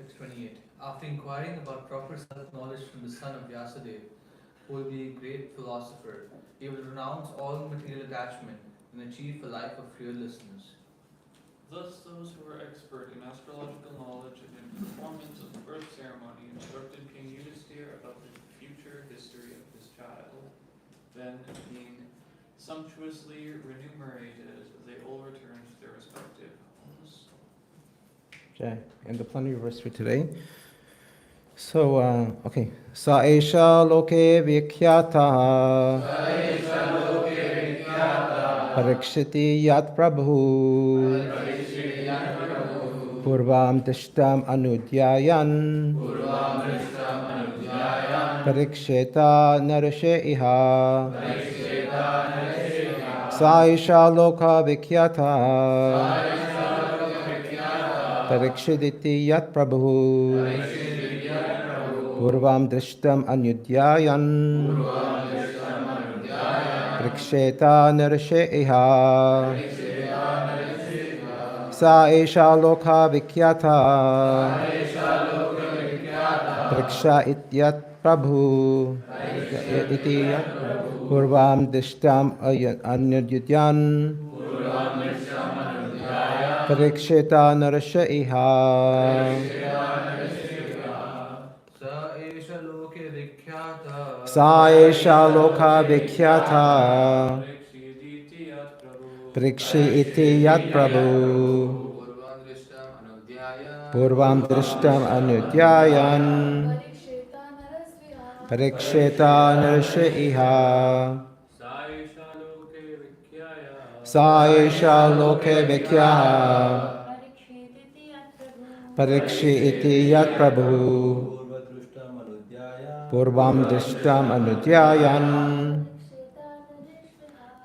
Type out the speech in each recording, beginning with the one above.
Text 28. After inquiring about proper self-knowledge from the son of Vyasadeva, who will be a great philosopher, he will renounce all material attachment and achieve a life of fearlessness. Thus, those who were expert in astrological knowledge and in performance of the birth ceremony instructed King Yudhisthira about the future history of his child. Then, being sumptuously remunerated, they all returned to their respective homes. Okay, and the plenary verse for today. So, okay. Sa esha loke vikhyata parikshiti yat prabhu purvam tishtam anudyayan parikshita narshe iha sa esha loka vikhyata parikshiti yat prabhu Purvam drishtam anyudyayan priksheta narshe iha sa esha lokha vikyata priksha ityat prabhu iti yat purvam drishtam anyudyan priksheta narshe iha Sa esha lokha vikhyata Prikshi iti yat prabhu Purvam drishtam anudyayan Pariksheta narshe iha Sa esha loke vikhyah Parikshi iti yat prabhu Purvam drishtam anudyayan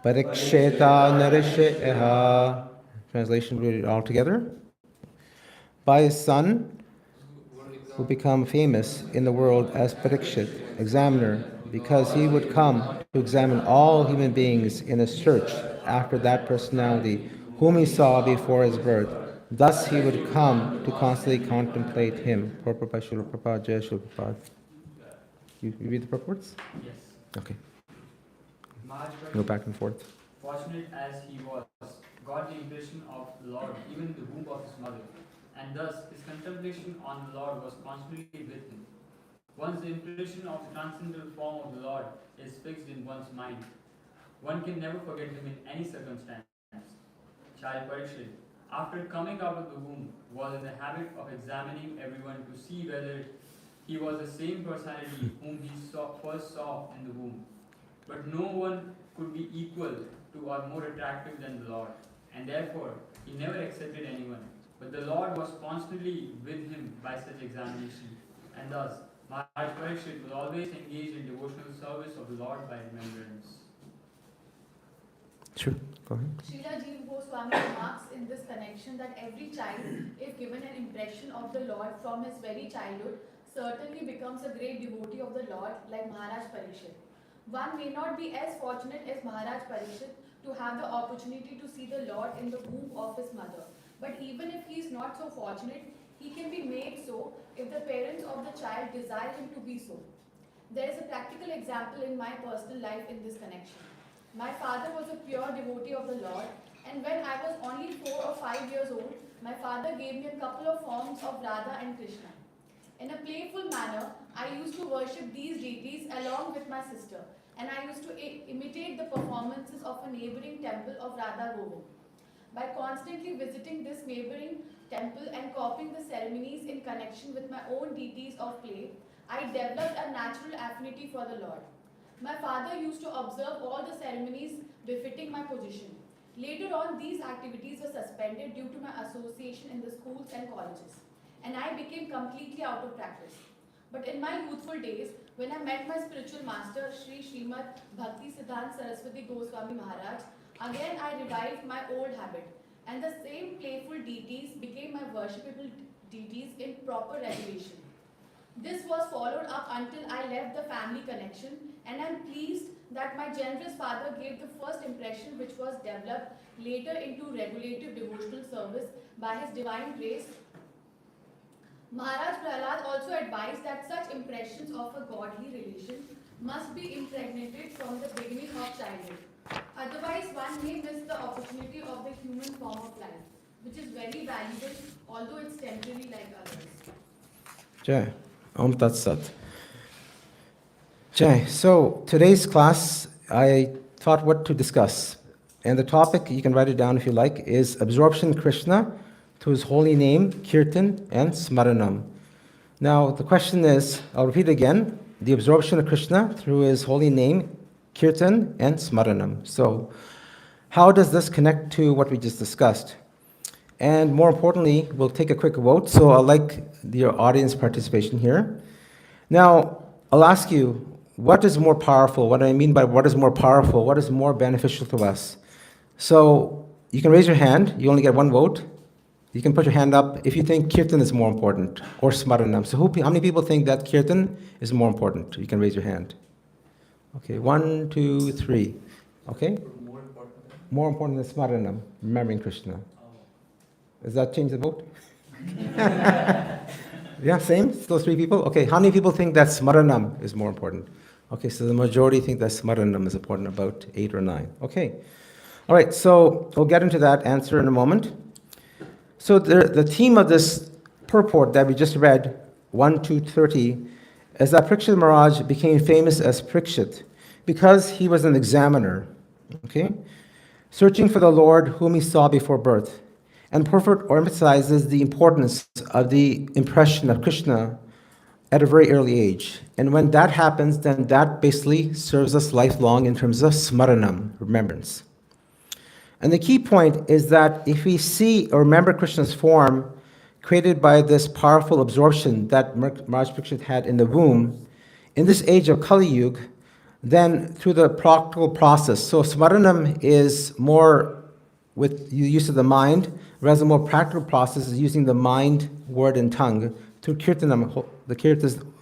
Pariksheta narisheha. Translation, read it all together. By his son, who become famous in the world as Parikshit, examiner, because he would come to examine all human beings in a search after that personality whom he saw before his birth. Thus he would come to constantly contemplate him. Prabhupada, Srila Prabhupada, Jai Srila Prabhupada. You read the purports? Yes. Okay. Maharaj Go back and forth. fortunate as he was, got the impression of the Lord even in the womb of his mother, and thus his contemplation on the Lord was constantly with him. Once the impression of the transcendental form of the Lord is fixed in one's mind, one can never forget him in any circumstance. Child Parikshit, after coming out of the womb, was in the habit of examining everyone to see whether he was the same personality whom he first saw in the womb. But no one could be equal to or more attractive than the Lord, and therefore he never accepted anyone. But the Lord was constantly with him by such examination, and thus Maharaj Parikshit was always engaged in devotional service of the Lord by remembrance. Sure, go ahead. Srila Jiva Goswami remarks in this connection that every child, if given an impression of the Lord from his very childhood, certainly becomes a great devotee of the Lord like Maharaj Parikshit. One may not be as fortunate as Maharaj Parikshit to have the opportunity to see the Lord in the womb of his mother. But even if he is not so fortunate, he can be made so if the parents of the child desire him to be so. There is a practical example in my personal life in this connection. My father was a pure devotee of the Lord, and when I was only 4 or 5 years old, my father gave me a couple of forms of Radha and Krishna. In a playful manner, I used to worship these deities along with my sister, and I used to imitate the performances of a neighboring temple of Radha Govind. By constantly visiting this neighboring temple and copying the ceremonies in connection with my own deities of play, I developed a natural affinity for the Lord. My father used to observe all the ceremonies befitting my position. Later on, these activities were suspended due to my association in the schools and colleges, and I became completely out of practice. But in my youthful days, when I met my spiritual master, Sri Srimad Bhakti Siddhanta Saraswati Goswami Maharaj, again I revived my old habit, and the same playful deities became my worshipable deities in proper regulation. This was followed up until I left the family connection, and I am pleased that my generous father gave the first impression which was developed later into regulative devotional service by his divine grace. Maharaj Prahlad also advised that such impressions of a godly relation must be impregnated from the beginning of childhood. Otherwise, one may miss the opportunity of the human form of life, which is very valuable, although it's temporary like others. Jai. Om Tat Sat. Jai. So today's class, I thought what to discuss. And the topic, you can write it down if you like, is absorption Krishna to his holy name, Kirtan and Smaranam. Now, the question is, I'll repeat again, the absorption of Krishna through his holy name, Kirtan and Smaranam. So, how does this connect to what we just discussed? And more importantly, we'll take a quick vote. So I'd like your audience participation here. Now, I'll ask you, what is more powerful? What I mean by what is more powerful? What is more beneficial to us? So you can raise your hand. You only get one vote. You can put your hand up if you think Kirtan is more important or Smaranam. So how many people think that Kirtan is more important? You can raise your hand. Okay, 1, 2, 3. Okay? More important than More important than Smaranam, remembering Krishna. Does that change the vote? Yeah, same? Still 3 people? Okay, how many people think that Smaranam is more important? Okay, so the majority think that Smaranam is important, about 8 or 9. Okay. All right, so we'll get into that answer in a moment. So the theme of this purport that we just read, 1 to 30, is that Parikshit Maharaj became famous as Parikshit because he was an examiner, okay, searching for the Lord whom he saw before birth. And purport emphasizes the importance of the impression of Krishna at a very early age. And when that happens, then that basically serves us lifelong in terms of smaranam, remembrance. And the key point is that if we see or remember Krishna's form created by this powerful absorption that Maharaj Parikshit had in the womb, in this age of Kali Yuga, then through the practical process. So smaranam is more with the use of the mind, whereas the more practical process is using the mind, word, and tongue through kirtanam,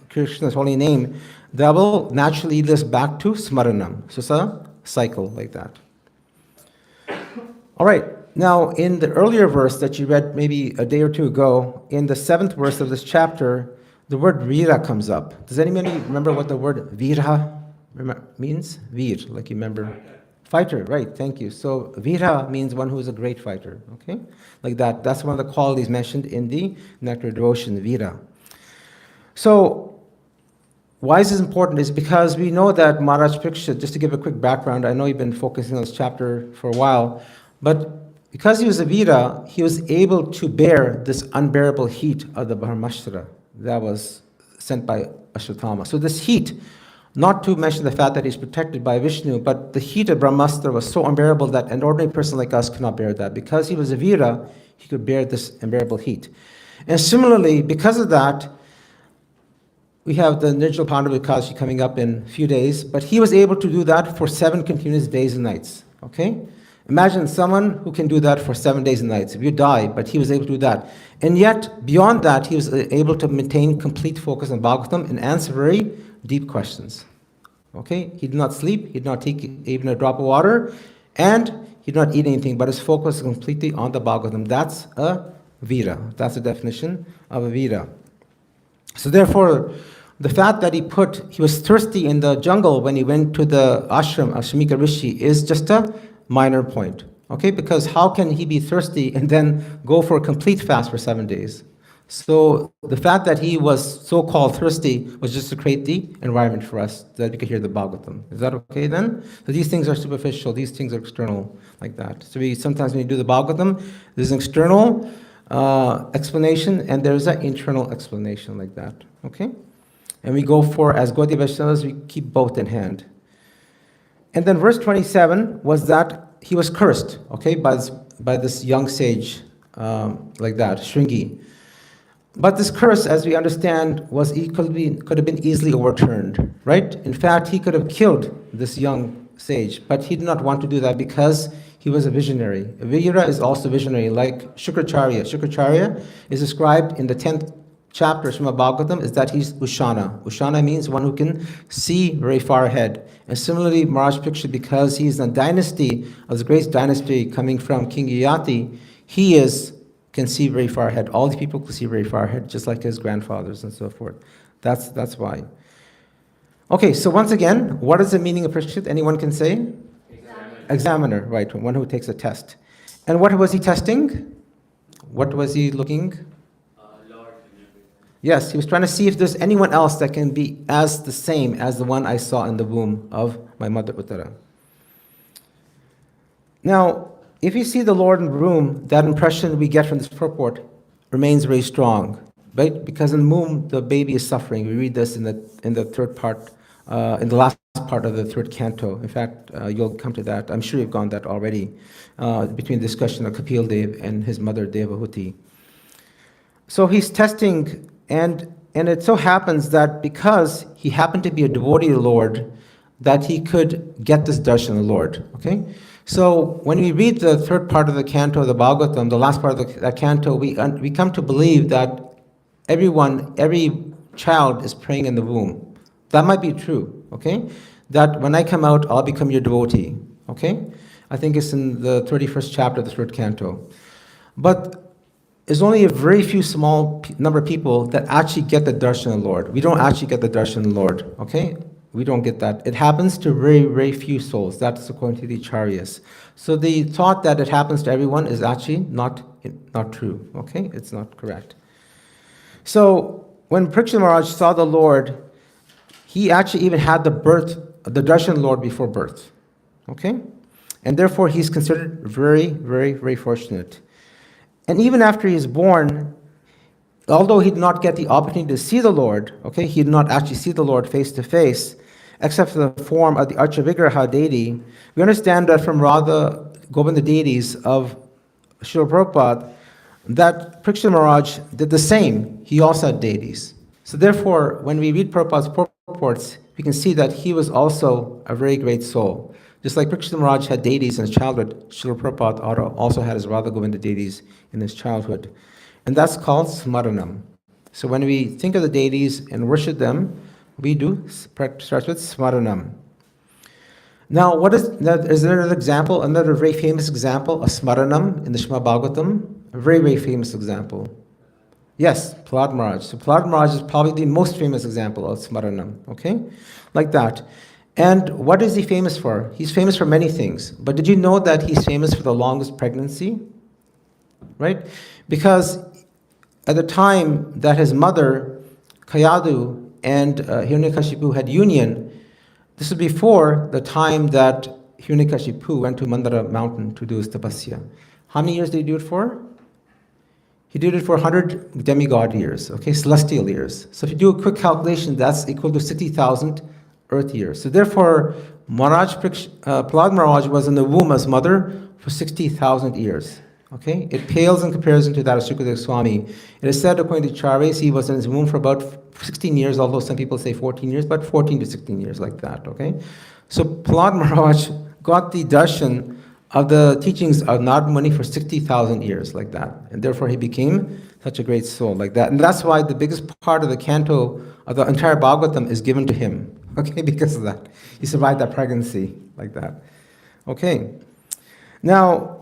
Krishna's holy name, that will naturally lead us back to smaranam. So it's a cycle like that. All right, now in the earlier verse that you read maybe a day or two ago, in the 7th verse of this chapter, the word vira comes up. Does anybody remember what the word vira means? Veer, like you remember. Fighter, right, thank you. So vira means one who is a great fighter, okay? Like that, that's one of the qualities mentioned in the Nectar Devotion, vira. So why is this important is because we know that Maharaj Parikshit, just to give a quick background, I know you've been focusing on this chapter for a while, but because he was a Vira, he was able to bear this unbearable heat of the Brahmastra that was sent by Ashwatthama. So this heat, not to mention the fact that he's protected by Vishnu, but the heat of Brahmastra was so unbearable that an ordinary person like us could not bear that. Because he was a Vira, he could bear this unbearable heat. And similarly, because of that, we have the Nirjala Pandavikashi coming up in a few days, but he was able to do that for 7 continuous days and nights, okay? Imagine someone who can do that for 7 days and nights. If you die, but he was able to do that. And yet, beyond that, he was able to maintain complete focus on Bhagavatam and answer very deep questions. Okay? He did not sleep, he did not take even a drop of water, and he did not eat anything, but his focus was completely on the Bhagavatam. That's a Vira. That's the definition of a Vira. So therefore, the fact that he was thirsty in the jungle when he went to the ashram of Shamika Rishi is just a minor point, okay? Because how can he be thirsty and then go for a complete fast for 7 days? So the fact that he was so-called thirsty was just to create the environment for us that we could hear the Bhagavatam. Is that okay then? So these things are superficial, these things are external, like that. So sometimes when you do the Bhagavatam, there's an external explanation and there's an internal explanation like that, okay? And we go for, as Gaudiya Vaishnavas, we keep both in hand. And then verse 27 was that he was cursed, okay, by this young sage, like that, Shringi. But this curse, as we understand, could have been easily overturned, right? In fact, he could have killed this young sage, but he did not want to do that because he was a visionary. A Vira is also visionary, like Shukracharya. Shukracharya is described in the 10th chapter of Srimad Bhagavatam is that he's Ushana. Ushana means one who can see very far ahead. And similarly, Maharaj Parikshit, because he's a dynasty, of the great dynasty coming from King Yayati, he can see very far ahead. All these people could see very far ahead, just like his grandfathers and so forth. That's why. Okay, so once again, what is the meaning of Prishit? Anyone can say? Examiner, right, one who takes a test. And what was he testing? What was he looking? Yes, he was trying to see if there's anyone else that can be as the same as the one I saw in the womb of my mother Uttara. Now, if you see the Lord in the womb, that impression we get from this purport remains very strong, right? Because in the womb, the baby is suffering. We read this in the third part, in the last part of the third canto. In fact, you'll come to that. I'm sure you've gone that already, between the discussion of Kapil Dev and his mother Devahuti. So he's testing, and it so happens that because he happened to be a devotee of the Lord, that he could get this darshan of the Lord, okay? So when we read the third part of the canto of the Bhagavatam, the last part of that canto, we come to believe that every child is praying in the womb. That might be true, okay? That when I come out, I'll become your devotee, okay? I think it's in the 31st chapter of the third canto. But there's only a very few small number of people that actually get the darshan of the Lord. We don't actually get the darshan of the Lord, okay? We don't get that. It happens to very, very few souls. That's according to the Acharyas. So the thought that it happens to everyone is actually not true, okay? It's not correct. So when Parikshit Maharaj saw the Lord, he actually even had the darshan of the Lord before birth, okay? And therefore he's considered very, very, very fortunate. And even after he is born, although he did not get the opportunity to see the Lord, okay, he did not actually see the Lord face to face, except for the form of the Archavigraha deity, we understand that from Radha Govinda deities of Srila Prabhupada, that Parikshit Maharaj did the same. He also had deities. So therefore, when we read Prabhupada's purports, we can see that he was also a very great soul. Just like Parikshit Maharaj had deities in his childhood, Srila Prabhupada also had his Radha Govinda deities in his childhood. And that's called smaranam. So when we think of the deities and worship them, we do start with smaranam. Now, is there an example, another very famous example of smaranam in the Srimad Bhagavatam? A very, very famous example. Yes, Prahlad Maharaj. So Prahlad Maharaj is probably the most famous example of smaranam, okay? Like that. And what is he famous for? He's famous for many things. But did you know that he's famous for the longest pregnancy? Right? Because at the time that his mother, Kayadu, and Hiranyakashipu had union, this was before the time that Hiranyakashipu went to Mandara mountain to do his tapasya. How many years did he do it for? He did it for 100 demigod years, okay, celestial years. So if you do a quick calculation, that's equal to 60,000 earth years. So therefore, Prahlad Maharaj was in the womb as mother for 60,000 years. Okay, it pales in comparison to that of Sukadeva Swami. It is said, according to Charis, he was in his womb for about 16 years, although some people say 14 years, but 14 to 16 years, like that. Okay, so Prahlad Maharaj got the darshan of the teachings of Narad Muni for 60,000 years, like that, and therefore he became such a great soul, like that. And that's why the biggest part of the canto of the entire Bhagavatam is given to him. Okay, because of that, he survived that pregnancy, like that. Okay, now.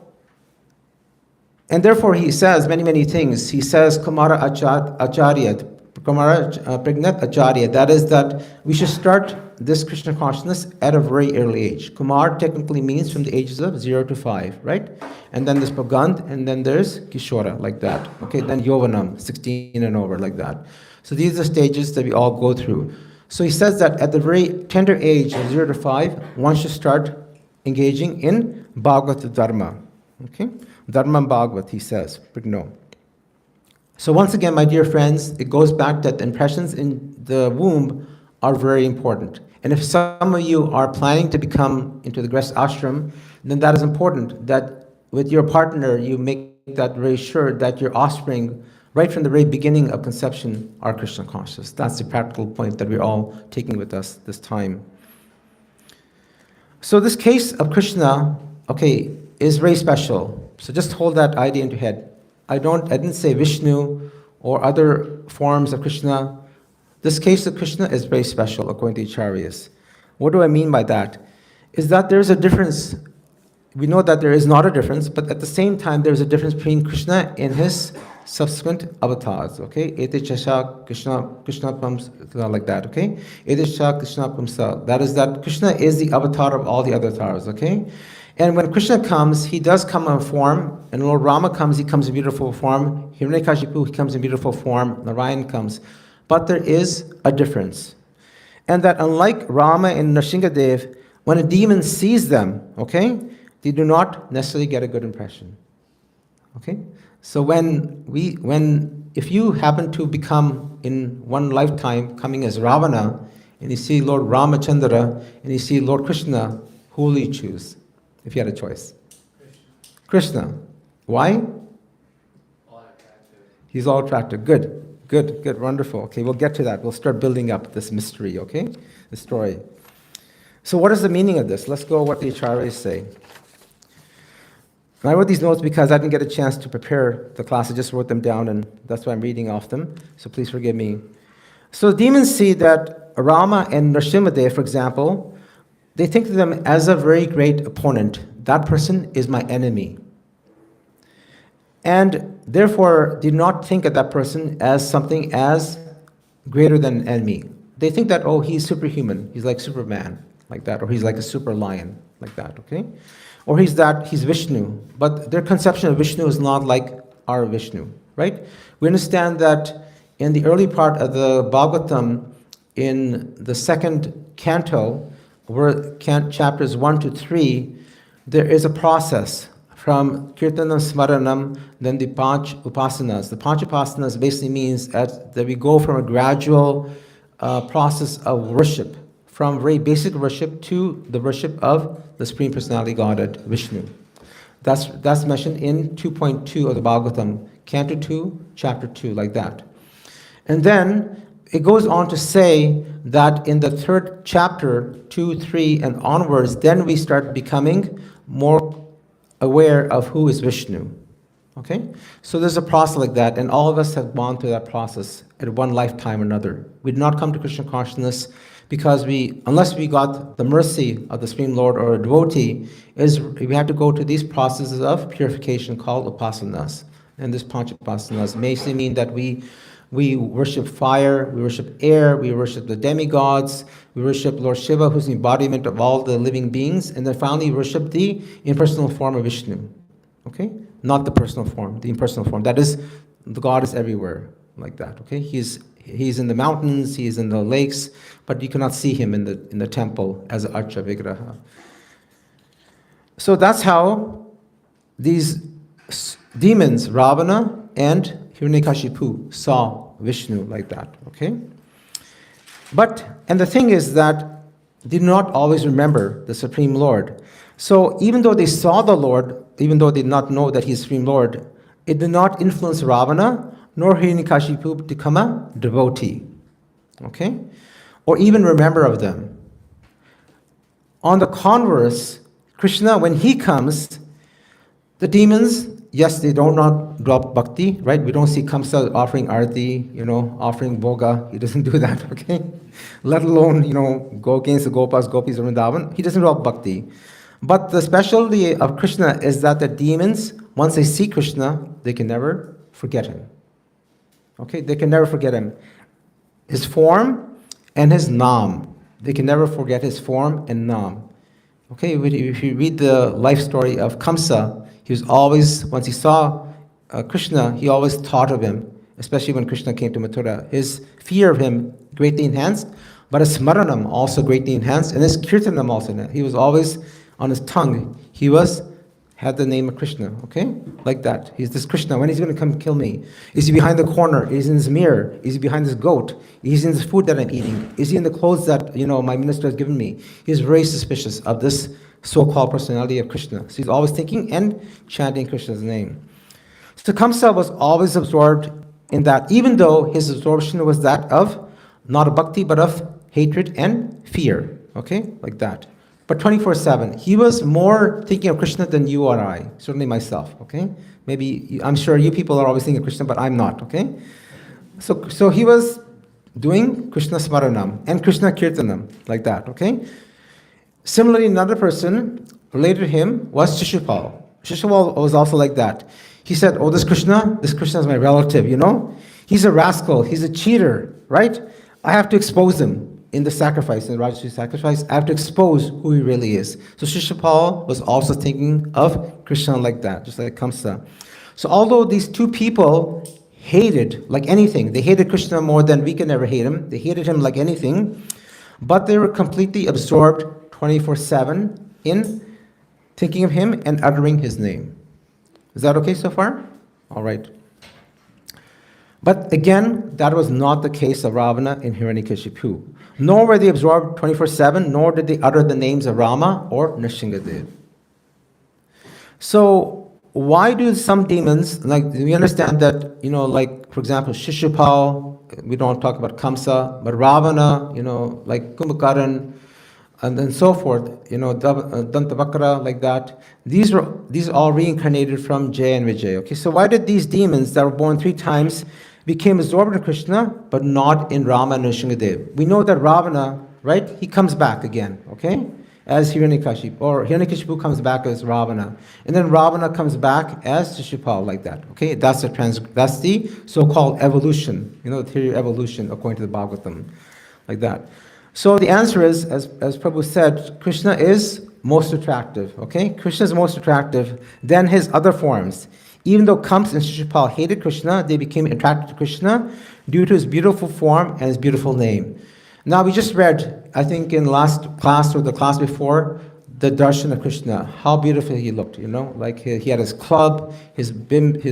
And therefore he says many, many things. He says, Kumara Acharya, Kumara Pregnant Acharya. That is that we should start this Krishna consciousness at a very early age. Kumar technically means from the ages of 0 to 5, right? And then there's Pagand, and then there's Kishora, like that. Okay, then Yovanam, 16 and over, like that. So these are stages that we all go through. So he says that at the very tender age of 0 to 5, one should start engaging in Bhagavad Dharma. Okay? Dharma Bhagavat, he says. No. So once again, my dear friends, it goes back that the impressions in the womb are very important. And if some of you are planning to become into the Grest ashram, then that is important, that with your partner, you make that very sure that your offspring, right from the very beginning of conception, are Krishna conscious. That's the practical point that we're all taking with us this time. So this case of Krishna, okay, is very special. So just hold that idea into head. I didn't say Vishnu or other forms of Krishna. This case of Krishna is very special according to Acharyas. What do I mean by that? Is that there's a difference we know that there is not a difference, but at the same time, there's a difference between Krishna and his subsequent avatars, okay? Ete Chasha Krishna, Krishna comes like that, okay? Ete Chasha Krishna Pamsa. That is that Krishna is the avatar of all the other avatars, okay? And when Krishna comes, he does come in form, and Lord Rama comes, he comes in beautiful form. Hiranyakashipu, he comes in beautiful form. Narayan comes. But there is a difference. And that unlike Rama and Nrsingadev, when a demon sees them, okay, they do not necessarily get a good impression. Okay? So if you happen to become in one lifetime coming as Ravana, and you see Lord Ramachandra, and you see Lord Krishna, who will you choose? If you had a choice. Krishna. Why? All attractive. He's all attractive. Good, wonderful. Okay, we'll get to that. We'll start building up this mystery, okay? The story. So what is the meaning of this? Let's go what the acharyas say. And I wrote these notes because I didn't get a chance to prepare the class. I just wrote them down, and that's why I'm reading off them. So please forgive me. So demons see that Rama and Nrsimhadev, for example, they think of them as a very great opponent. That person is my enemy. And therefore, do not think of that person as something as greater than an enemy. They think that, oh, he's superhuman. He's like Superman, like that. Or he's like a super lion, like that, okay? Or he's Vishnu. But their conception of Vishnu is not like our Vishnu, right? We understand that in the early part of the Bhagavatam, in the second canto, where chapters 1 to 3, there is a process from Kirtanam Smaranam, then the Panch Upasanas. The Panch Upasanas basically means that we go from a gradual process of worship, from very basic worship to the worship of the Supreme Personality Godhead, Vishnu. That's mentioned in 2.2 of the Bhagavatam, Canto 2, Chapter 2, like that. And then it goes on to say that in the third chapter, 2, 3, and onwards, then we start becoming more aware of who is Vishnu. Okay? So there's a process like that, and all of us have gone through that process at one lifetime or another. We did not come to Krishna consciousness because unless we got the mercy of the Supreme Lord or a devotee, we have to go to these processes of purification called upasanas. And this panch upasanas basically mean that we worship fire, we worship air, we worship the demigods, we worship Lord Shiva, who's the embodiment of all the living beings, and then finally we worship the impersonal form of Vishnu. Okay? Not the personal form, the impersonal form. That is, the God is everywhere, like that. Okay? He's in the mountains, he's in the lakes, but you cannot see him in the temple as an Archa Vigraha. So that's how these demons, Ravana and Hiranyakashipu, saw Vishnu like that, okay? And the thing is that they did not always remember the Supreme Lord. So even though they saw the Lord, even though they did not know that he is Supreme Lord, it did not influence Ravana nor Hiranyakashipu to become a devotee, okay? Or even remember of them. On the converse, Krishna, when he comes, the demons, yes, they do not drop bhakti, right? We don't see Kamsa offering arati, offering bhoga. He doesn't do that, okay? Let alone, go against the gopis or Vrindavan. He doesn't drop bhakti. But the specialty of Krishna is that the demons, once they see Krishna, they can never forget him. Okay? They can never forget him. His form and his nam. They can never forget his form and nam. Okay? If you read the life story of Kamsa, he was always, once he saw Krishna, he always thought of him, especially when Krishna came to Mathura. His fear of him greatly enhanced, but his smaranam also greatly enhanced, and his kirtanam also. He was always on his tongue. He had the name of Krishna, okay? Like that. He's this Krishna. When he's going to come kill me? Is he behind the corner? Is he in his mirror? Is he behind this goat? Is he in the food that I'm eating? Is he in the clothes that, my minister has given me? He's very suspicious of this so-called personality of Krishna. So he's always thinking and chanting Krishna's name. So Kamsa was always absorbed in that, even though his absorption was that of not of bhakti, but of hatred and fear. Okay? Like that. But 24/7, he was more thinking of Krishna than you or I, certainly myself, okay? Maybe, I'm sure you people are always thinking of Krishna, but I'm not, okay? So he was doing Krishna Smaranam and Krishna Kirtanam, like that, okay? Similarly, another person, related to him was Shishupal. Shishupal was also like that. He said, oh, this Krishna is my relative, you know? He's a rascal, he's a cheater, right? I have to expose him in the sacrifice, in the Rajasuya sacrifice. I have to expose who he really is. So Shishupal was also thinking of Krishna like that, just like Kamsa. So although these two people hated like anything, they hated Krishna more than we can ever hate him, they hated him like anything, but they were completely absorbed 24/7 in thinking of him and uttering his name. Is that okay so far? All right. But again, that was not the case of Ravana and Hiranyakashipu. Nor were they absorbed 24/7, nor did they utter the names of Rama or Nrsingadev. So why do some demons, like we understand that, you know, like for example, Shishupal, we don't talk about Kamsa, but Ravana, you know, like Kumbhakaran, and then so forth, you know, Dantavakra, like that. These are all reincarnated from Jay and Vijay. Okay, so why did these demons that were born 3 times became absorbed in Krishna, but not in Rama and Nrsingadev? We know that Ravana, right, he comes back again, okay, as Hiranyakashipu, or Hiranyakashipu comes back as Ravana, and then Ravana comes back as Shishupal, like that. Okay, that's the so-called evolution, you know, the theory of evolution according to the Bhagavatam, like that. So the answer is, as Prabhu said, Krishna is most attractive, okay? Krishna is most attractive than his other forms. Even though Kamsa and Shishupal hated Krishna, they became attracted to Krishna due to his beautiful form and his beautiful name. Now we just read, I think in last class or the class before, the darshan of Krishna, how beautiful he looked, you know, like he had his club, his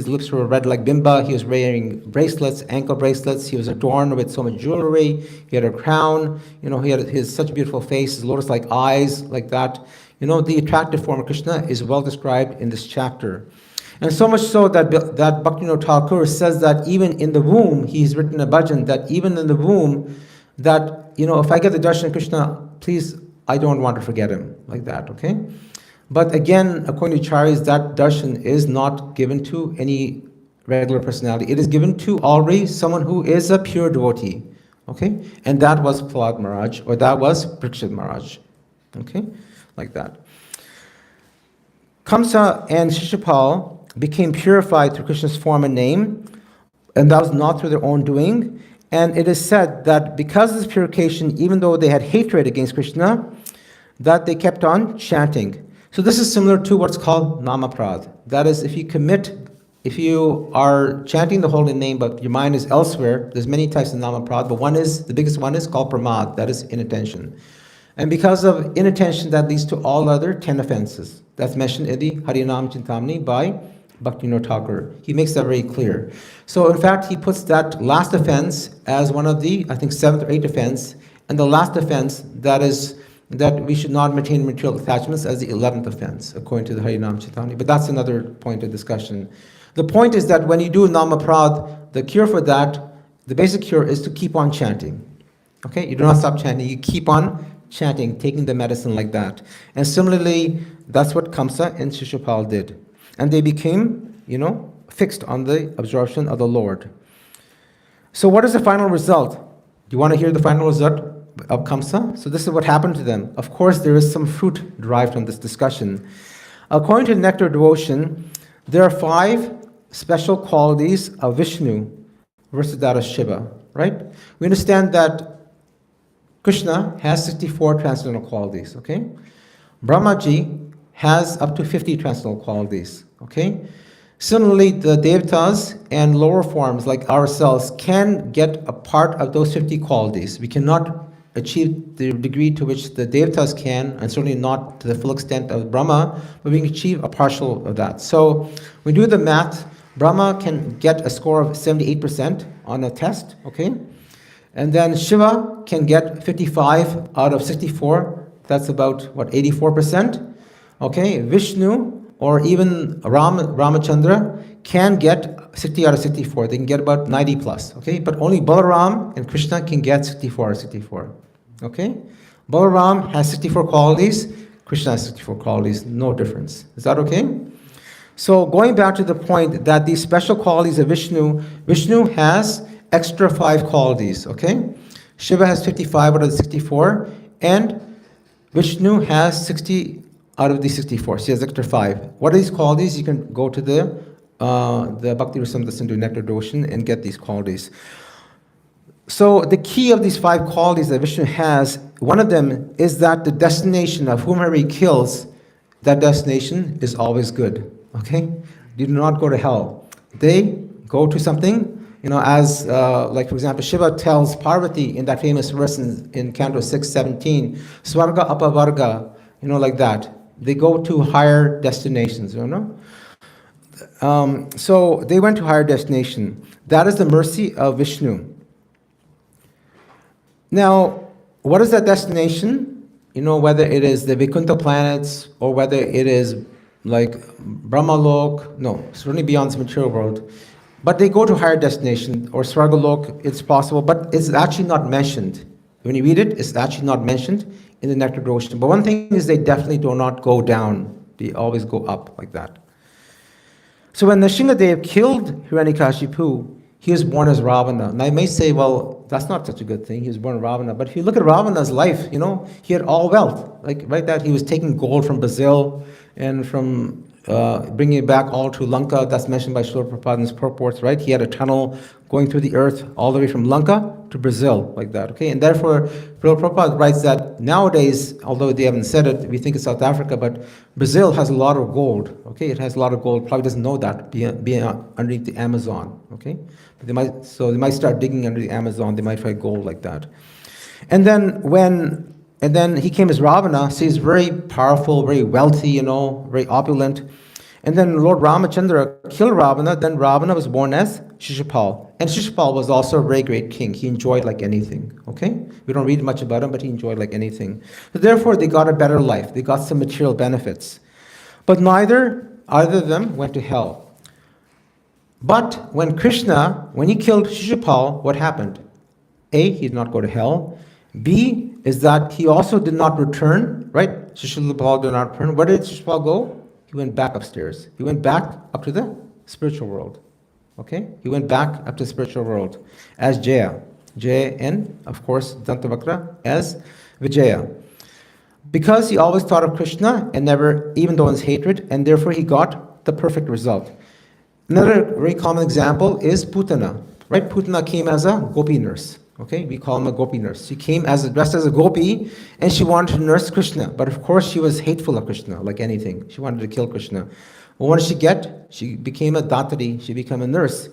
lips were red like bimba, he was wearing bracelets, ankle bracelets, he was adorned with so much jewelry, he had a crown, you know, he had his such beautiful face, his lotus-like eyes, like that. You know, the attractive form of Krishna is well described in this chapter. And so much so that Bhaktivinoda Thakur says that even in the womb, he's written a bhajan, that even in the womb, that, you know, if I get the darshan of Krishna, please, I don't want to forget him, like that, okay? But again, according to Charis, that darshan is not given to any regular personality. It is given to already someone who is a pure devotee, okay? And that was Prahlad Maharaj, or that was Parikshit Maharaj, okay? Like that. Kamsa and Shishupal became purified through Krishna's form and name, and that was not through their own doing. And it is said that because of this purification, even though they had hatred against Krishna, that they kept on chanting. So this is similar to what's called namaprad. That is, if you are chanting the holy name, but your mind is elsewhere, there's many types of namaprad, but the biggest one is called pramad, that is inattention. And because of inattention, that leads to all other 10 offenses. That's mentioned in the Harinam Chintamani by Bhaktivinoda Thakur. He makes that very clear. So in fact, he puts that last offense as one of the, I think, 7th or 8th offense, and the last offense, that we should not maintain material attachments, as the 11th offense, according to the Harinam Chintamani. But that's another point of discussion. The point is that when you do namaprad, the cure for that, the basic cure is to keep on chanting. Okay, you do not stop chanting, you keep on chanting, taking the medicine like that. And similarly, that's what Kamsa and Shishupal did. And they became, you know, fixed on the absorption of the Lord. So what is the final result? Do you want to hear the final result of Kamsa? So this is what happened to them. Of course, there is some fruit derived from this discussion. According to Nectar Devotion, there are 5 special qualities of Vishnu versus that of Shiva, right? We understand that Krishna has 64 transcendental qualities, okay? Brahmaji has up to 50 transcendental qualities, okay? Similarly, the Devatas and lower forms like ourselves can get a part of those 50 qualities. We cannot achieve the degree to which the Devatas can, and certainly not to the full extent of Brahma, but we can achieve a partial of that. So when we do the math, Brahma can get a score of 78% on a test, okay? And then Shiva can get 55 out of 64. That's about, 84%? Okay, Vishnu or even Ramachandra can get 60 out of 64. They can get about 90 plus, okay? But only Balaram and Krishna can get 64 out of 64, okay? Balaram has 64 qualities, Krishna has 64 qualities, no difference. Is that okay? So going back to the point that these special qualities of Vishnu has extra 5 qualities, okay? Shiva has 55 out of 64, and Vishnu has 60 out of these 64. See, Zikr 5. What are these qualities? You can go to the Bhakti Rasamrita Sindhu Nectar Devotion and get these qualities. So the key of these 5 qualities that Vishnu has, one of them is that the destination of whomever he kills, that destination is always good. Okay? They do not go to hell. They go to something, as like for example, Shiva tells Parvati in that famous verse in Canto 6:17, Swarga Apavarga, like that. They go to higher destinations, So they went to higher destination. That is the mercy of Vishnu. Now, what is that destination? Whether it is the Vaikuntha planets or whether it is like Brahmalok, no, certainly beyond this material world. But they go to higher destination, or Swargalok, it's possible, but it's actually not mentioned. When you read it, it's actually not mentioned in the Nectar Devotion. But one thing is they definitely do not go down. They always go up like that. So when Nrsimhadev killed Hiranyakashipu, he was born as Ravana. Now you may say, well, that's not such a good thing. He was born Ravana. But if you look at Ravana's life, he had all wealth. Like right that he was taking gold from Brazil and from bringing it back all to Lanka. That's mentioned by Srila Prabhupada in his purports, right? He had a tunnel going through the earth all the way from Lanka to Brazil, like that, okay? And therefore, Srila Prabhupada writes that nowadays, although they haven't said it, we think it's South Africa, but Brazil has a lot of gold, okay? It has a lot of gold. Probably doesn't know that, being underneath the Amazon, okay? But they might start digging under the Amazon. They might find gold like that. And then he came as Ravana, so he's very powerful, very wealthy, very opulent. And then Lord Ramachandra killed Ravana, then Ravana was born as Shishupal. And Shishupal was also a very great king. He enjoyed like anything, okay? We don't read much about him, but he enjoyed like anything. So therefore, they got a better life. They got some material benefits. But either of them went to hell. But when he killed Shishupal, what happened? A, he did not go to hell. B is that he also did not return, right? Shishupal did not return. Where did Shishupal go? He went back upstairs. He went back up to the spiritual world. Okay? He went back up to the spiritual world as Jaya. Jaya and, of course, Dantavakra as Vijaya. Because he always thought of Krishna and never, even though in his hatred, and therefore he got the perfect result. Another very common example is Putana. Right? Putana came as a gopi nurse. Okay, we call him a gopi nurse. She came dressed as a gopi, and she wanted to nurse Krishna. But of course, she was hateful of Krishna, like anything. She wanted to kill Krishna. Well, what did she get? She became a datari. She became a nurse,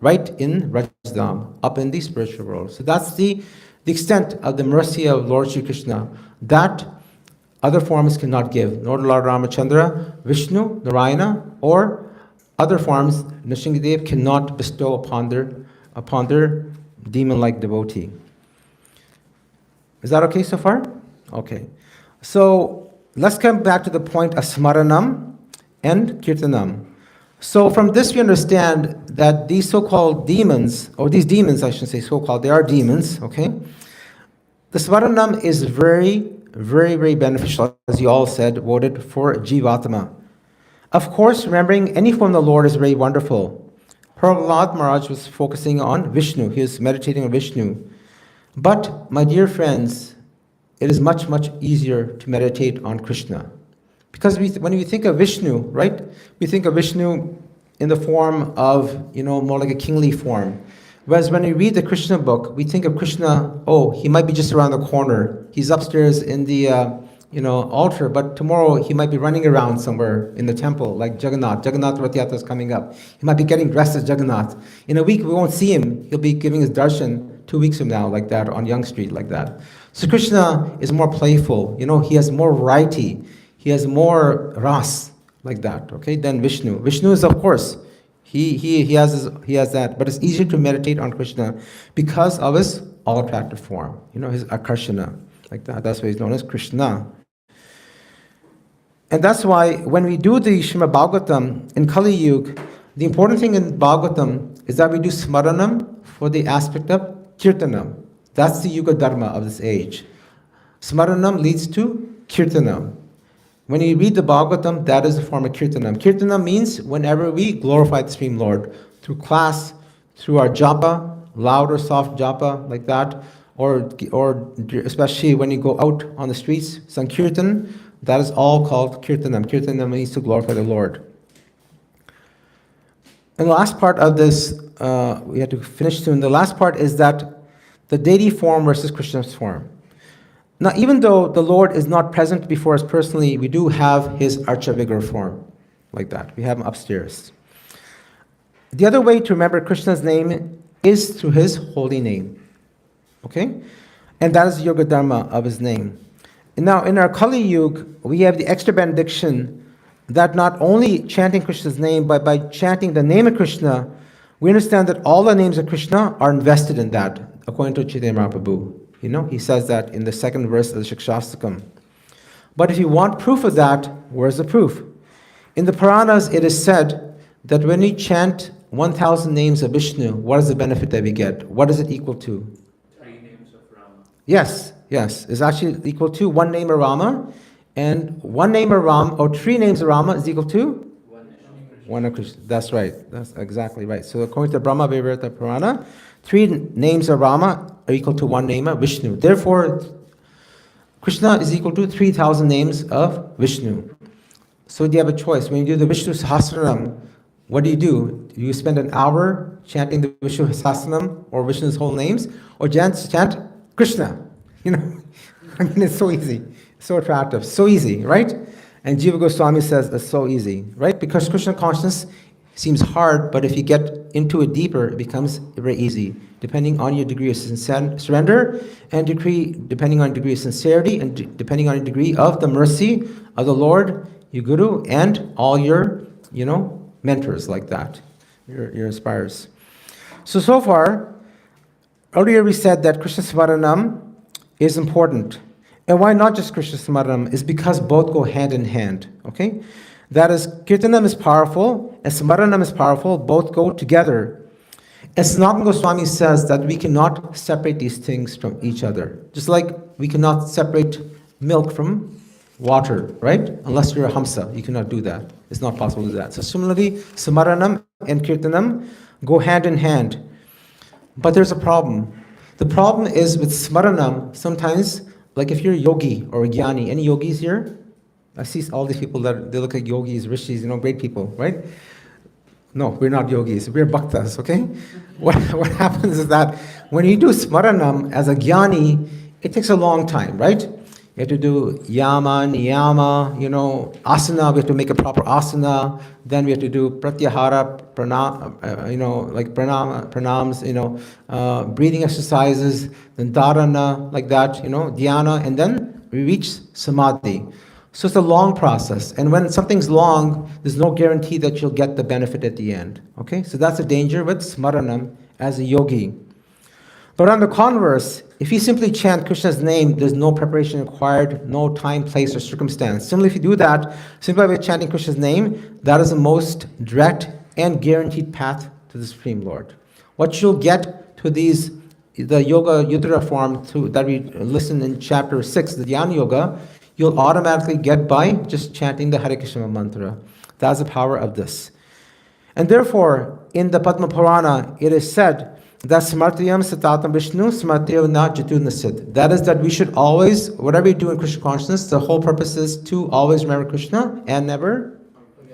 right in Rajdham, up in the spiritual world. So that's the extent of the mercy of Lord Shri Krishna that other forms cannot give. Nor Lord Ramachandra, Vishnu, Narayana, or other forms Nrsimhadev cannot bestow upon their demon-like devotee. Is that okay so far? Okay. So let's come back to the point of smaranam and kirtanam. So from this we understand that these so-called demons, or these demons I shouldn't say so-called, they are demons, okay? The smaranam is very, very, very beneficial, as you all said, voted for Jivatma. Of course, remembering any form of the Lord is very wonderful. Prahlad Maharaj was focusing on Vishnu. He was meditating on Vishnu. But, my dear friends, it is much, much easier to meditate on Krishna. Because when we think of Vishnu, right, we think of Vishnu in the form of, more like a kingly form. Whereas when we read the Krishna book, we think of Krishna, oh, he might be just around the corner. He's upstairs in the altar, but tomorrow he might be running around somewhere in the temple, like Jagannath. Jagannath Rath Yatra is coming up. He might be getting dressed as Jagannath. In a week, we won't see him. He'll be giving his darshan 2 weeks from now, like that, on Young Street, like that. So Krishna is more playful. He has more variety. He has more ras, like that, okay, than Vishnu. Vishnu is, of course, he has that, but it's easier to meditate on Krishna because of his all-attractive form, his akarshana, like that. That's why he's known as Krishna. And that's why when we do the Srimad Bhagavatam in Kali Yuga, the important thing in Bhagavatam is that we do smaranam for the aspect of kirtanam. That's the Yuga Dharma of this age. Smaranam leads to kirtanam. When you read the Bhagavatam, that is a form of kirtanam. Kirtanam means whenever we glorify the Supreme Lord, through class, through our japa, loud or soft japa, like that, or especially when you go out on the streets, sankirtan, That is all called kirtanam. Kirtanam means to glorify the Lord. And the last part of this, we have to finish soon. The last part is that the deity form versus Krishna's form. Now, even though the Lord is not present before us personally, we do have his Archa Vigra form, like that. We have him upstairs. The other way to remember Krishna's name is through his holy name. Okay? And that is the Yoga Dharma of his name. And now, in our Kali Yuga, we have the extra benediction that not only chanting Krishna's name, but by chanting the name of Krishna, we understand that all the names of Krishna are invested in that, according to Chaitanya Mahaprabhu. He says that in the second verse of the Shikshastakam. But if you want proof of that, where's the proof? In the Puranas, it is said that when we chant 1,000 names of Vishnu, what is the benefit that we get? What is it equal to? 3 names of Rama. Yes. It's actually equal to 1 name of Rama, and 1 name of Rama, or 3 names of Rama is equal to? 1 of Krishna. That's right. That's exactly right. So according to Brahma Vivarta Purana, 3 names of Rama are equal to 1 name of Vishnu. Therefore, Krishna is equal to 3,000 names of Vishnu. So you have a choice. When you do the Vishnu Sahasranam, what do? Do you spend an hour chanting the Vishnu Sahasranam or Vishnu's whole names, or chant Krishna? It's so easy, so attractive, so easy, right? And Jiva Goswami says it's so easy, right? Because Krishna consciousness seems hard, but if you get into it deeper, it becomes very easy, depending on your degree of surrender, and depending on degree of sincerity, and depending on your degree of the mercy of the Lord, your Guru, and all your, mentors like that, your inspires. So far, earlier we said that Krishna Smaranam is important. And why not just Krishna Smaranam? Is because both go hand in hand, okay? That is, Kirtanam is powerful, and Smaranam is powerful, both go together. And Sanatana Goswami says that we cannot separate these things from each other. Just like we cannot separate milk from water, right? Unless you're a Hamsa, you cannot do that. It's not possible to do that. So similarly, Smaranam and Kirtanam go hand in hand. But there's a problem. The problem is with Smaranam, sometimes, like if you're a yogi or a jnani, any yogis here? I see all these people that they look like yogis, rishis, great people, right? No, we're not yogis, we're bhaktas, okay? What happens is that when you do Smaranam as a jnani, it takes a long time, right? You have to do yama, niyama, asana, we have to make a proper asana. Then we have to do pratyahara, pranams, breathing exercises, then dharana, like that, dhyana, and then we reach samadhi. So it's a long process. And when something's long, there's no guarantee that you'll get the benefit at the end. Okay? So that's a danger with smaranam as a yogi. But on the converse, if you simply chant Krishna's name, there's no preparation required, no time, place, or circumstance. Similarly, if you do that, simply by chanting Krishna's name, that is the most direct and guaranteed path to the Supreme Lord. What you'll get to the Yoga Yudra form that we listen in chapter 6, the Dhyana Yoga, you'll automatically get by just chanting the Hare Krishna mantra. That's the power of this. And therefore, in the Padma Purana, it is said that Smartiyam Satatam Vishnu Smartiyav Na Jatu Nasid. That is that we should always, whatever we do in Krishna consciousness, the whole purpose is to always remember Krishna and never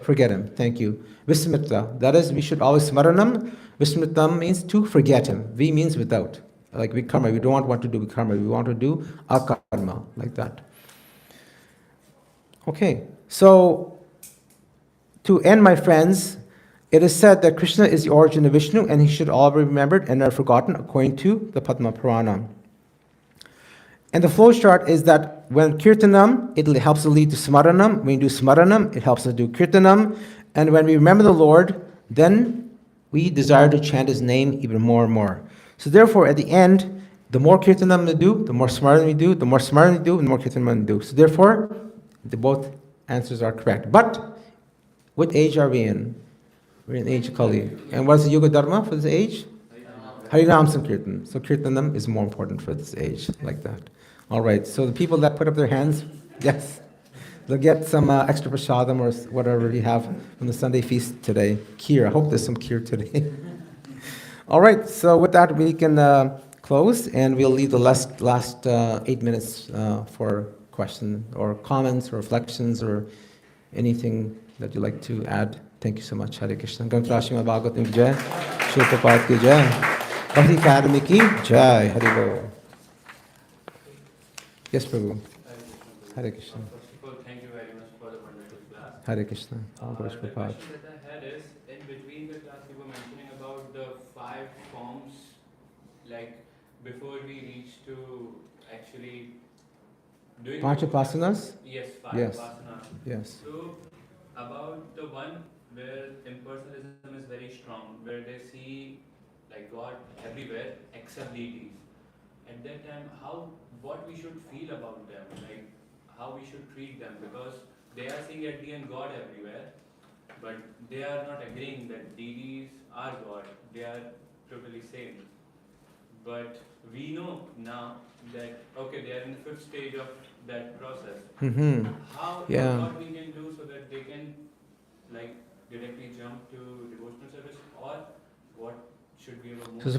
forget him. Thank you. Vismrita. That is, we should always smaranam. Vismritam means to forget him. V means without. Like vikarma. We don't want to do vikarma. We want to do akarma. Like that. Okay. So, to end, my friends, it is said that Krishna is the origin of Vishnu and he should all be remembered and never forgotten according to the Padma Purana. And the flow chart is that when kirtanam, it helps to lead to smaranam. When you do smaranam, it helps us do kirtanam. And when we remember the Lord, then we desire to chant his name even more and more. So therefore, at the end, the more kirtanam we do, the more smaranam we do, the more smaranam we do, and the more kirtanam we do. So therefore, both answers are correct. But what age are we in? We're in age of Kali. And what is the Yoga Dharma for this age? Harinam Sankirtan. So Kirtanam is more important for this age, like that. All right, so the people that put up their hands, yes, they'll get some extra prasadam or whatever we have from the Sunday feast today. Kheer, I hope there's some kheer today. All right, so with that we can close and we'll leave the last 8 minutes for question or comments or reflections or anything that you'd like to add. Thank you so much. Hare Krishna. Grantarashima Bhagavatam ki jai. Srila Prabhupada ki jai. Bhakti Academy ki jai. Hare Bol. Yes, Prabhu. Hare Krishna. First of all, thank you very much for the wonderful class. Hare Krishna. All The glories to Prabhupada. question that I had is, in between the class you were mentioning about the 5 forms, like before we reach to actually doing... Panchapasanas? Yes, 5 Yes. vasanas. Yes. So, about the one where impersonalism is very strong, where they see like God everywhere except deities. At that time, what we should feel about them, like how we should treat them, because they are seeing at the end God everywhere, but they are not agreeing that deities are God. They are totally same. But we know now that okay, they are in the 5th stage of that process. Mm-hmm. Yeah. What we can do so that they can like directly jump to devotional service, or what should we have a So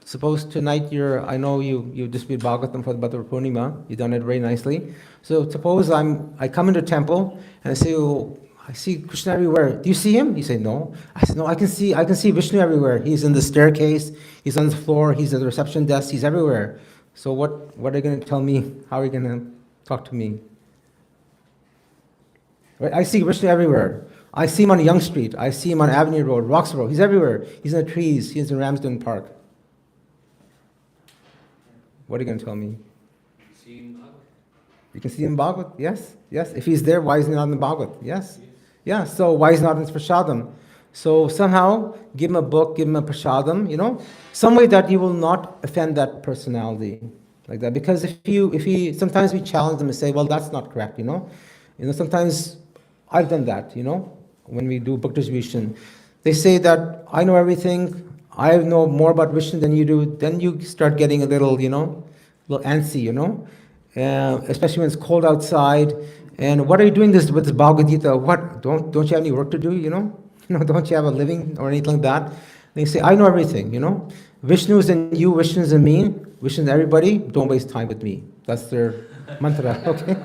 suppose tonight I know you dispute Bhagavatam for the Bhadra Purnima, you've done it very nicely. So suppose I come into temple and I say, oh, I see Krishna everywhere. Do you see him? You say, no. I said, no, I can see Vishnu everywhere. He's in the staircase, he's on the floor, he's at the reception desk, he's everywhere. So what are you going to tell me? How are you going to talk to me? Right? I see Vishnu everywhere. I see him on Young Street. I see him on Avenue Road, Roxbury Road. He's everywhere. He's in the trees. He's in Ramsden Park. What are you going to tell me? see in Bhagavad? You can see him in Bhagavad. Yes. Yes. If he's there, why is he not in the Bhagavad? Yes. Yeah. So why is he not in Prashadam? So somehow give him a book, give him a Prashadam, some way that you will not offend that personality like that. Because sometimes we challenge them and say, well, that's not correct, sometimes I've done that, when we do book distribution. They say that I know everything, I know more about Vishnu than you do. Then you start getting a little, little antsy, especially when it's cold outside. And what are you doing with this Bhagavad Gita? What, don't you have any work to do, don't you have a living or anything like that? They say, I know everything, Vishnu is in you, Vishnu is in me, Vishnu is in everybody, don't waste time with me. That's their mantra, okay?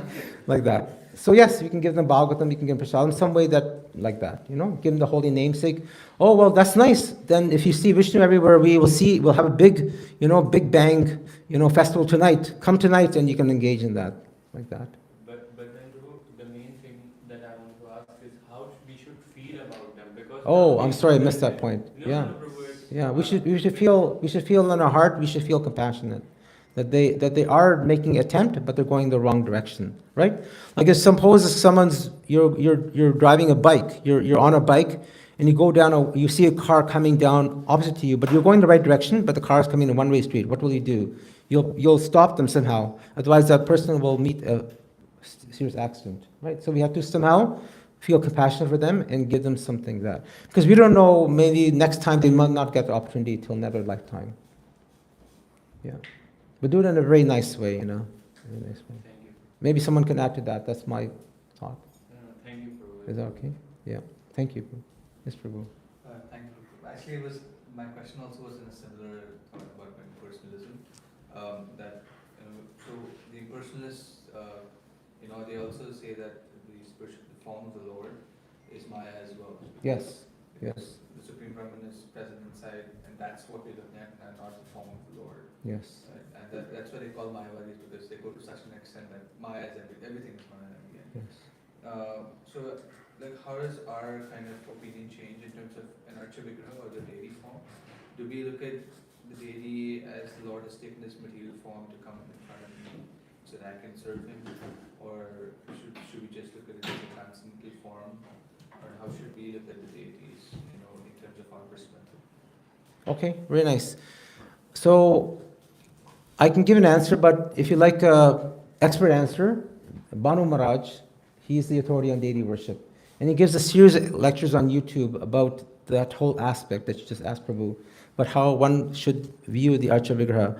Like that. So yes, you can give them Bhagavatam, you can give them Prasadam, some way that, like that, give them the holy namesake. Oh, well, that's nice. Then if you see Vishnu everywhere, we'll have a big, big bang, festival tonight. Come tonight and you can engage in that, like that. But then the main thing that I want to ask is how we should feel about them, because... Oh, I'm sorry, I missed that point. No, Yeah. no, Prabhu, Yeah, we should feel in our heart, we should feel compassionate. That they are making an attempt, but they're going the wrong direction, right? Like if suppose you're driving a bike, you're on a bike, and you go down you see a car coming down opposite to you, but you're going the right direction, but the car is coming in a one-way street. What will you do? You'll stop them somehow. Otherwise, that person will meet a serious accident, right? So we have to somehow feel compassionate for them and give them something that, because we don't know, maybe next time they might not get the opportunity till another lifetime. Yeah. But do it in a very nice way, Very nice way. Thank you. Maybe someone can add to that. That's my thought. Thank you, Prabhu. Is that okay? Yeah. Thank you. Yes, Prabhu. Thank you. Actually, my question also was in a similar thought about impersonalism. That so the impersonalists, they also say that the form of the Lord is Maya as well. Yes. Because the Supreme Brahman is present inside, and that's what we're looking at, and not the form of the Lord. Yes. Right? And that's why they call Mayavadis, because they go to such an extent that Maya is everything is Maya in the end. Yes. So, how does our kind of opinion change in terms of an Archa Vigraha or the deity form? Do we look at the deity as the Lord has taken this material form to come in front of me so that I can serve him? Or should we just look at it as a transcendental form? Or how should we look at the deities, in terms of our perspective? Okay, very nice. So I can give an answer, but if you like an expert answer, Banu Maharaj, he's the authority on deity worship. And he gives a series of lectures on YouTube about that whole aspect that you just asked Prabhu, but how one should view the Archa Vigraha.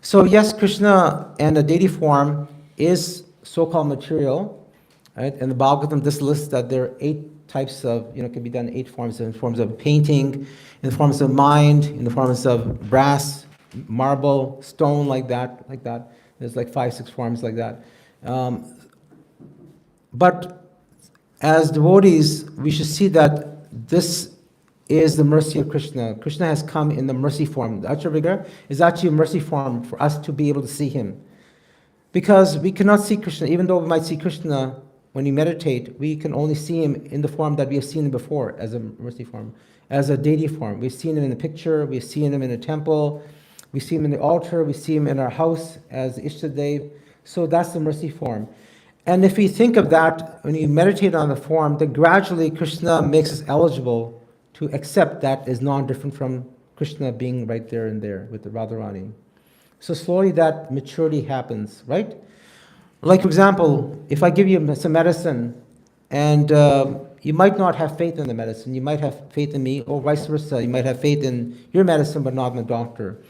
So yes, Krishna and the deity form is so-called material, right? And the Bhagavatam, this lists that there are 8 types of, can be done 8 forms, in forms of painting, in the forms of mind, in the forms of brass, marble, stone, like that. There's like 5, 6 forms like that. But as devotees, we should see that this is the mercy of Krishna. Krishna has come in the mercy form. The Acharya is actually a mercy form for us to be able to see him. Because we cannot see Krishna, even though we might see Krishna when we meditate, we can only see him in the form that we have seen him before, as a mercy form, as a deity form. We've seen him in the picture, we've seen him in a temple, we see him in the altar, we see him in our house as Ishtadev. So that's the mercy form. And if we think of that, when you meditate on the form, then gradually Krishna makes us eligible to accept that is non-different from Krishna being right there and there with the Radharani. So slowly that maturity happens, right? Like, for example, if I give you some medicine and you might not have faith in the medicine, you might have faith in me, or vice versa. You might have faith in your medicine but not in the doctor.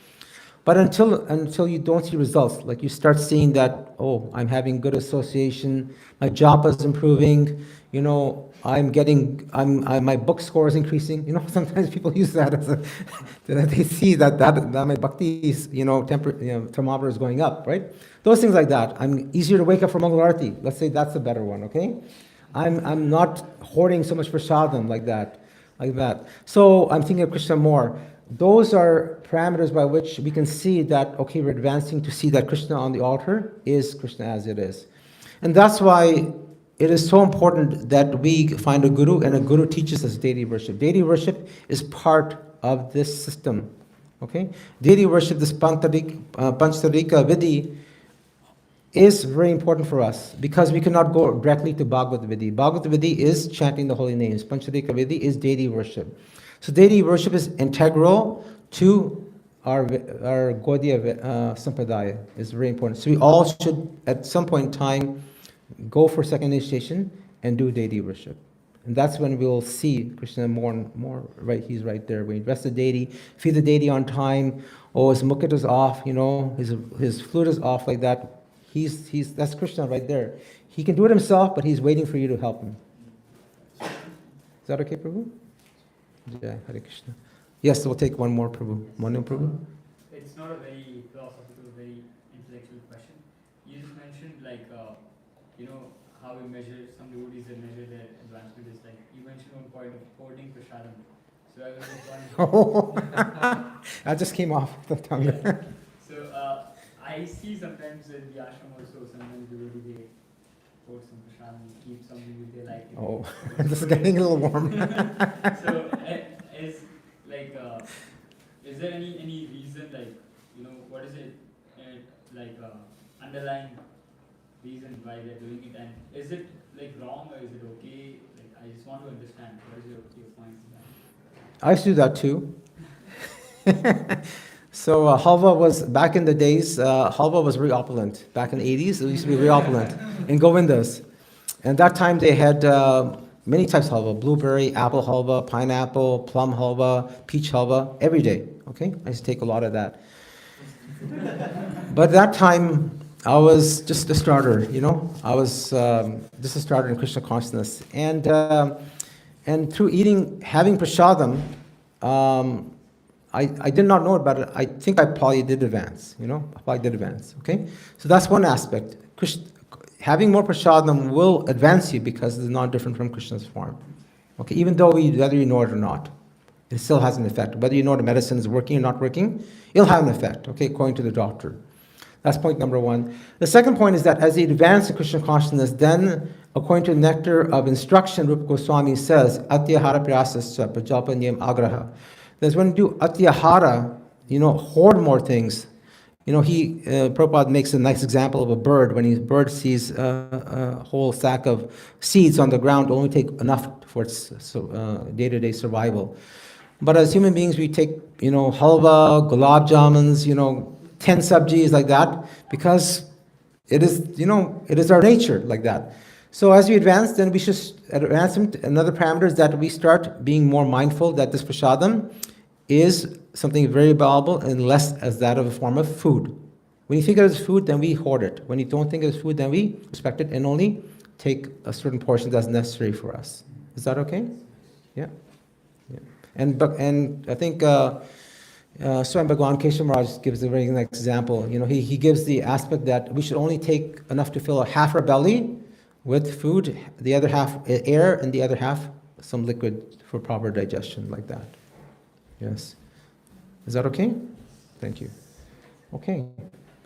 But until you don't see results, like you start seeing that, oh, I'm having good association, my job is improving, you know, my book score is increasing. You know, sometimes people use that as that they see that my bhakti is, thermometer is going up, right? Those things like that. I'm easier to wake up for Mangal Arati. Let's say that's a better one, okay? I'm not hoarding so much prasadam like that. So I'm thinking of Krishna more. Those are parameters by which we can see that, okay, we're advancing to see that Krishna on the altar is Krishna as it is. And that's why it is so important that we find a guru, and a guru teaches us deity worship. Deity worship is part of this system, okay? Deity worship, this Panchatarika Vidhi, is very important for us because we cannot go directly to Bhagavad Vidhi. Bhagavad Vidhi is chanting the holy names. Panchatarika Vidhi is deity worship. So deity worship is integral to our Gaudiya Sampradaya. It's very important. So we all should, at some point in time, go for second initiation and do deity worship. And that's when we'll see Krishna more and more, right? He's right there. We rest the deity, feed the deity on time. Oh, his mukut is off, his flute is off like that. That's Krishna right there. He can do it himself, but he's waiting for you to help him. Is that okay, Prabhu? Yeah, Hare Krishna. Yes, we'll take one more, Prabhu. One more, Prabhu. It's not a very philosophical, very intellectual question. You just mentioned how we measure, some devotees that measure their advancement is like, you mentioned one point of hoarding prasadam. So I was just wondering. That just came off the tongue. Yeah. So I see sometimes in the ashram also, sometimes devotee they hoard some prasadam, keep something which they like. Oh, this is getting a little warm. So is there any reason, what is it, underlying reason why they're doing it, and is it wrong or is it okay? I just want to understand what is your point in that. I used to do that too. So halva was, back in the days, halva was very opulent. Back in the 80s, it used to be very opulent in Govindas. And that time they had many types of halva: blueberry, apple halva, pineapple, plum halva, peach halva, every day. Okay, I used to take a lot of that. But that time, I was just a starter, I was just a starter in Krishna consciousness. And through having prasadam, I did not know about it. I think I probably did advance, okay? So that's one aspect. Having more prasadam will advance you because it's not different from Krishna's form. Okay, even though whether you know it or not, it still has an effect. Whether you know the medicine is working or not working, it'll have an effect, okay, according to the doctor. That's point number one. The second point is that as you advance in Krishna consciousness, then according to the nectar of instruction, Rupa Goswami says, Atyahara priyasascha prajalpanyam agraha. That's when you do atyahara, hoard more things. Prabhupada makes a nice example of a bird. When a bird sees a whole sack of seeds on the ground, it'll only take enough for its day-to-day survival. But as human beings, we take, halwa, gulab jamuns, 10 sabjis like that, because it is our nature like that. So as we advance, then we should advance another parameter is that we start being more mindful that this prasadam is something very valuable and less as that of a form of food. When you think of it as food, then we hoard it. When you don't think of it as food, then we respect it and only take a certain portion that's necessary for us. Is that okay? Yeah. And I think Swami Bhagavan Keshav Maharaj gives a very nice example. He gives the aspect that we should only take enough to fill half our belly with food, the other half air, and the other half some liquid for proper digestion, like that. Yes. Is that okay? Thank you. Okay.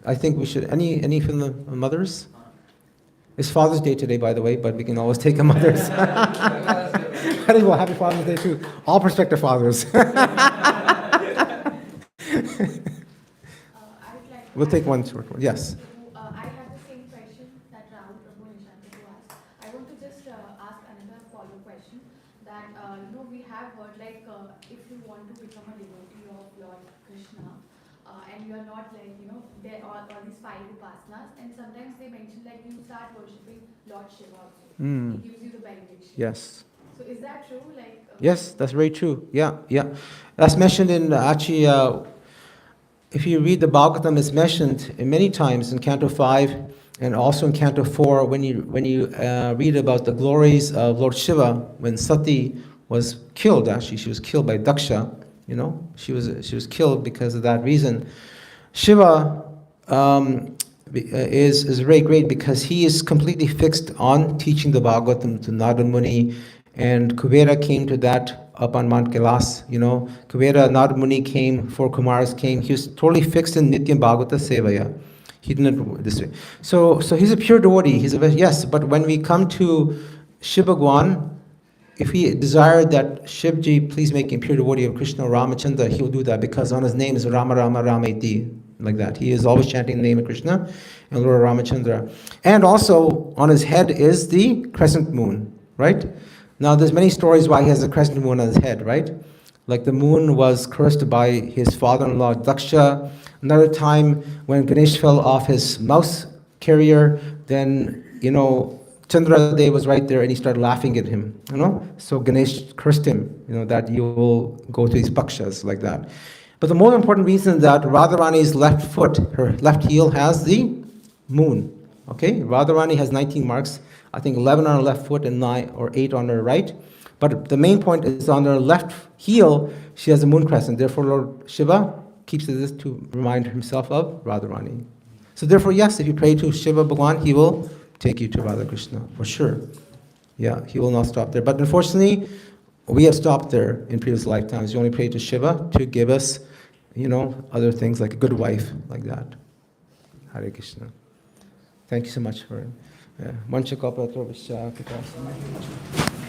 I think we should, any from the mothers? It's Father's Day today, by the way, but we can always take a mother's. Well, happy Father's Day to all prospective fathers. We'll take one short one. Yes. I have the same question that Rahul, Prabhu and Ishan Prabhu asked. I want to just ask another follow question that, we have heard if you want to become a devotee of Lord Krishna, and you are not there are all these 5 upasanas, and sometimes they mention you start worshipping Lord Shiva also. He gives you the benediction. Yes. So is that true? Yes, that's very true. Yeah. That's mentioned in actually, if you read the Bhagavatam, it's mentioned many times in Canto 5 and also in Canto 4 when you read about the glories of Lord Shiva when Sati was killed. Actually, she was killed by Daksha. She was killed because of that reason. Shiva is very great because he is completely fixed on teaching the Bhagavatam to Narada Muni, and Kuvera came to that up on Mount Kailas. Kuvera, Narada Muni came, 4 Kumars came. He was totally fixed in Nityam Bhagavata Sevaya. He didn't this way. So he's a pure devotee. Yes, but when we come to Shiv Bhagwan, if we desire that Shivji, please make him pure devotee of Krishna or Ramachandra, he'll do that because on his name is Rama Rama Rameti, like that. He is always chanting the name of Krishna and Lord Ramachandra. And also on his head is the crescent moon, right? Now there's many stories why he has a crescent moon on his head, right? Like the moon was cursed by his father-in-law Daksha. Another time when Ganesh fell off his mouse carrier, then, Chandra Dev was right there and he started laughing at him, So Ganesh cursed him, that you will go to these pakshas, like that. But the more important reason is that Radharani's left foot, her left heel has the moon, okay? Radharani has 19 marks, I think 11 on her left foot and 9 or 8 on her right. But the main point is on her left heel, she has a moon crescent. Therefore, Lord Shiva keeps this to remind himself of Radharani. So therefore, yes, if you pray to Shiva Bhagwan, he will take you to Radha Krishna, for sure. Yeah, he will not stop there. But unfortunately, we have stopped there in previous lifetimes. You only pray to Shiva to give us, other things like a good wife, like that. Hare Krishna. Thank you so much for it. Mancha Kalpatra Vishya Kripa.